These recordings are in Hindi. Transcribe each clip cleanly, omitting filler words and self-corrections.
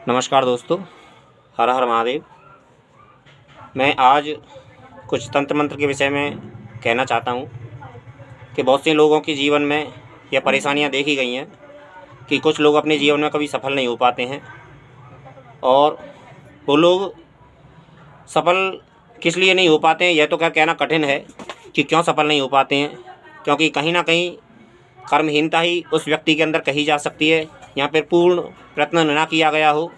नमस्कार दोस्तों, हर हर महादेव। मैं आज कुछ तंत्र मंत्र के विषय में कहना चाहता हूँ कि बहुत से लोगों के जीवन में यह परेशानियाँ देखी गई हैं कि कुछ लोग अपने जीवन में कभी सफल नहीं हो पाते हैं। और वो लोग सफल किस लिए नहीं हो पाते हैं, यह तो क्या कहना कठिन है कि क्यों सफल नहीं हो पाते हैं, क्योंकि कहीं ना कहीं कर्महीनता ही उस व्यक्ति के अंदर कही जा सकती है, यहाँ पर पूर्ण प्रयत्न ना किया गया हो।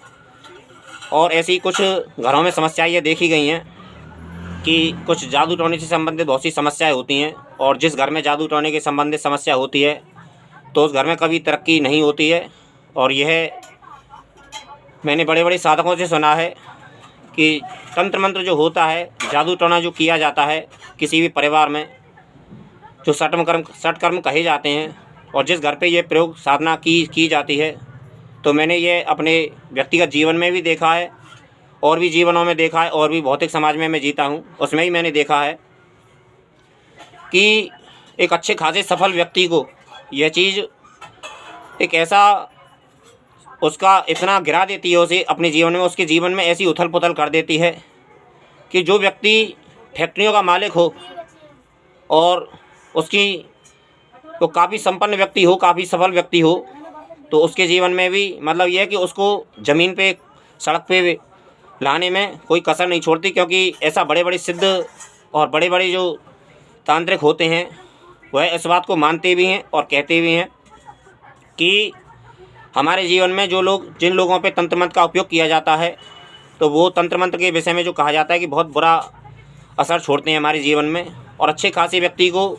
और ऐसी कुछ घरों में समस्याएं ये देखी गई हैं कि कुछ जादू टोने से संबंधित बहुत सी समस्याएं होती हैं, और जिस घर में जादू टोने के संबंधित समस्या होती है तो उस घर में कभी तरक्की नहीं होती है। और यह मैंने बड़े बड़े साधकों से सुना है कि तंत्र मंत्र जो होता है, जादू टोना जो किया जाता है किसी भी परिवार में, जो षटकर्म कहे जाते हैं, और जिस घर पे ये प्रयोग साधना की जाती है, तो मैंने ये अपने व्यक्तिगत जीवन में भी देखा है और भी जीवनों में देखा है, और भी भौतिक समाज में मैं जीता हूँ उसमें ही मैंने देखा है कि एक अच्छे खासे सफल व्यक्ति को यह चीज़ एक ऐसा उसका इतना गिरा देती है, उसे अपने जीवन में, उसके जीवन में ऐसी उथल पुथल कर देती है कि जो व्यक्ति फैक्ट्रियों का मालिक हो और उसकी तो काफ़ी संपन्न व्यक्ति हो, काफ़ी सफल व्यक्ति हो, तो उसके जीवन में भी मतलब यह है कि उसको ज़मीन पे, सड़क पे लाने में कोई कसर नहीं छोड़ती। क्योंकि ऐसा बड़े बड़े सिद्ध और बड़े बड़े जो तांत्रिक होते हैं वह इस बात को मानते भी हैं और कहते भी हैं कि हमारे जीवन में जिन लोगों पे तंत्र मंत्र का उपयोग किया जाता है, तो वो तंत्र मंत्र के विषय में जो कहा जाता है कि बहुत बुरा असर छोड़ते हैं हमारे जीवन में। और अच्छे खासे व्यक्ति को,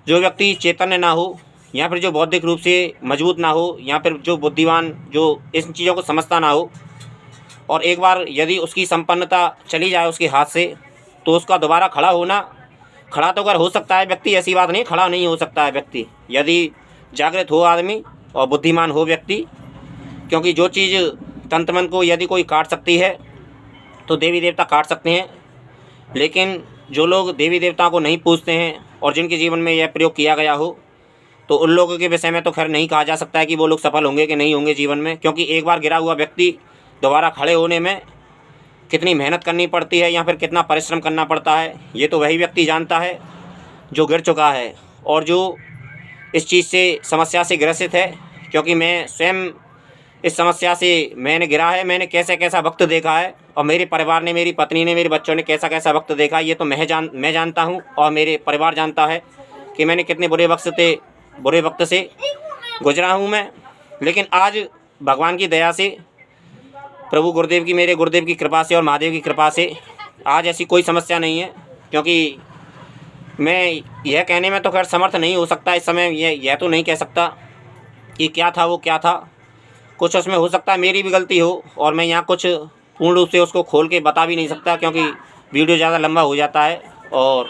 जो व्यक्ति चैतन्य ना हो, या फिर जो बौद्धिक रूप से मजबूत ना हो, या फिर जो बुद्धिमान, जो इन चीज़ों को समझता ना हो, और एक बार यदि उसकी संपन्नता चली जाए उसके हाथ से, तो उसका दोबारा खड़ा तो अगर हो सकता है व्यक्ति, ऐसी बात नहीं खड़ा नहीं हो सकता है व्यक्ति, यदि जागृत हो आदमी और बुद्धिमान हो व्यक्ति। क्योंकि जो चीज़ तंत्र मंत्र को यदि कोई काट सकती है तो देवी देवता काट सकते हैं, लेकिन जो लोग देवी देवताओं को नहीं पूजते हैं और जिनके जीवन में यह प्रयोग किया गया हो, तो उन लोगों के विषय में तो खैर नहीं कहा जा सकता है कि वो लोग सफल होंगे कि नहीं होंगे जीवन में। क्योंकि एक बार गिरा हुआ व्यक्ति दोबारा खड़े होने में कितनी मेहनत करनी पड़ती है या फिर कितना परिश्रम करना पड़ता है, ये तो वही व्यक्ति जानता है जो गिर चुका है और जो इस चीज़ से, समस्या से ग्रसित है। क्योंकि मैं स्वयं इस समस्या से मैंने गिरा है, मैंने कैसा कैसा वक्त देखा है, और मेरे परिवार ने, मेरी पत्नी ने, मेरे बच्चों ने कैसा कैसा वक्त देखा, ये तो मैं जानता हूँ और मेरे परिवार जानता है कि मैंने कितने बुरे वक्त से गुजरा हूँ मैं। लेकिन आज भगवान की दया से, प्रभु गुरुदेव की, मेरे गुरुदेव की कृपा से और महादेव की कृपा से आज ऐसी कोई समस्या नहीं है। क्योंकि मैं यह कहने में तो खैर समर्थ नहीं हो सकता इस समय, यह तो नहीं कह सकता कि क्या था वो क्या था। कुछ उसमें हो सकता है मेरी भी गलती हो, और मैं यहाँ कुछ पूर्ण रूप से उसको खोल के बता भी नहीं सकता, क्योंकि वीडियो ज़्यादा लंबा हो जाता है। और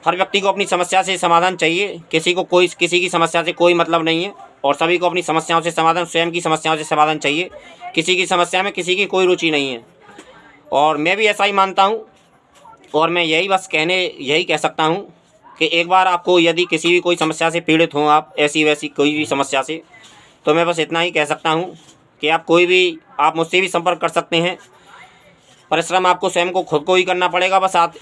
हर व्यक्ति को अपनी समस्या से समाधान चाहिए, किसी की समस्या से कोई मतलब नहीं है, और सभी को अपनी समस्याओं से समाधान, स्वयं की समस्याओं से समाधान चाहिए। किसी की समस्या में किसी की कोई रुचि नहीं है, और मैं भी ऐसा ही मानता हूँ। और मैं यही कह सकता हूँ कि एक बार आपको यदि किसी भी कोई समस्या से पीड़ित हों, आप ऐसी वैसी कोई भी समस्या से, तो मैं बस इतना ही कह सकता हूँ कि आप मुझसे भी संपर्क कर सकते हैं। परिश्रम आपको स्वयं को खुद को ही करना पड़ेगा। बस आप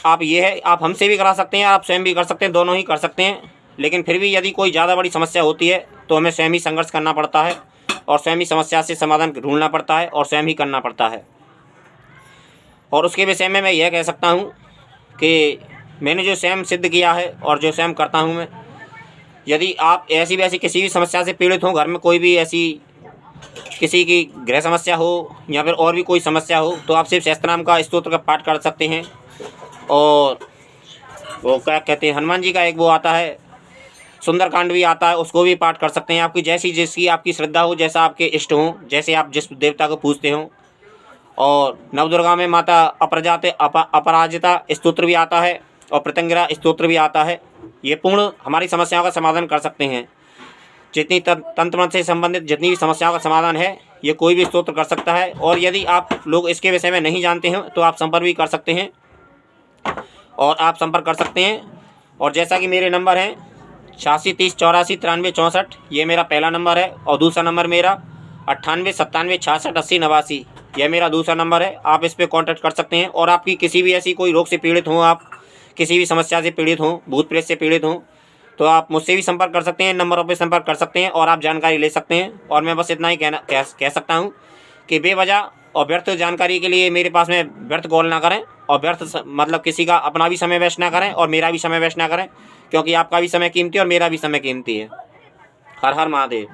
हमसे भी करा सकते हैं, आप स्वयं भी कर सकते हैं, दोनों ही कर सकते हैं। लेकिन फिर भी यदि कोई ज़्यादा बड़ी समस्या होती है तो हमें स्वयं ही संघर्ष करना पड़ता है, और स्वयं ही समस्या से समाधान ढूंढना पड़ता है, और स्वयं ही करना पड़ता है। और उसके विषय में मैं यह कह सकता हूँ कि मैंने जो स्वयं सिद्ध किया है और जो स्वयं करता हूँ मैं, यदि आप ऐसी वैसी किसी भी समस्या से पीड़ित हों, घर में कोई भी ऐसी किसी की गृह समस्या हो या फिर और भी कोई समस्या हो, तो आप सिर्फ सहस्त्रनाम का स्तोत्र का पाठ कर सकते हैं। और वो क्या कहते हैं, हनुमान जी का एक वो आता है, सुंदरकांड भी आता है, उसको भी पाठ कर सकते हैं। आपकी जिसकी आपकी श्रद्धा हो, जैसा आपके इष्ट हों, जैसे आप जिस देवता को पूजते हों। और नवदुर्गा में माता अपराजिता स्तोत्र भी आता है, और प्रत्यंगिरा स्तोत्र भी आता है। ये पूर्ण हमारी समस्याओं का समाधान कर सकते हैं। जितनी तंत्र मंत्र से संबंधित जितनी भी समस्याओं का समाधान है, ये कोई भी स्तोत्र कर सकता है। और यदि आप लोग इसके विषय में नहीं जानते हैं तो आप संपर्क भी कर सकते हैं, और जैसा कि मेरे नंबर हैं 86 30 84 93 64, ये मेरा पहला नंबर है। और दूसरा नंबर मेरा 98 97 66 80 89। यह मेरा दूसरा नंबर है, आप इस पर कॉन्टैक्ट कर सकते हैं। और आपकी किसी भी ऐसी कोई रोग से पीड़ित हों, आप किसी भी समस्या से पीड़ित हों, भूत प्रेत से पीड़ित हों, तो आप मुझसे भी संपर्क कर सकते हैं, इन नंबरों पर संपर्क कर सकते हैं और आप जानकारी ले सकते हैं। और मैं बस इतना ही कह सकता हूँ कि बेवजह और व्यर्थ जानकारी के लिए मेरे पास में व्यर्थ कॉल ना करें, और व्यर्थ मतलब किसी का अपना भी समय वेस्ट ना करें और मेरा भी समय वेस्ट ना करें, क्योंकि आपका भी समय कीमती है और मेरा भी समय कीमती है। हर हर महादेव।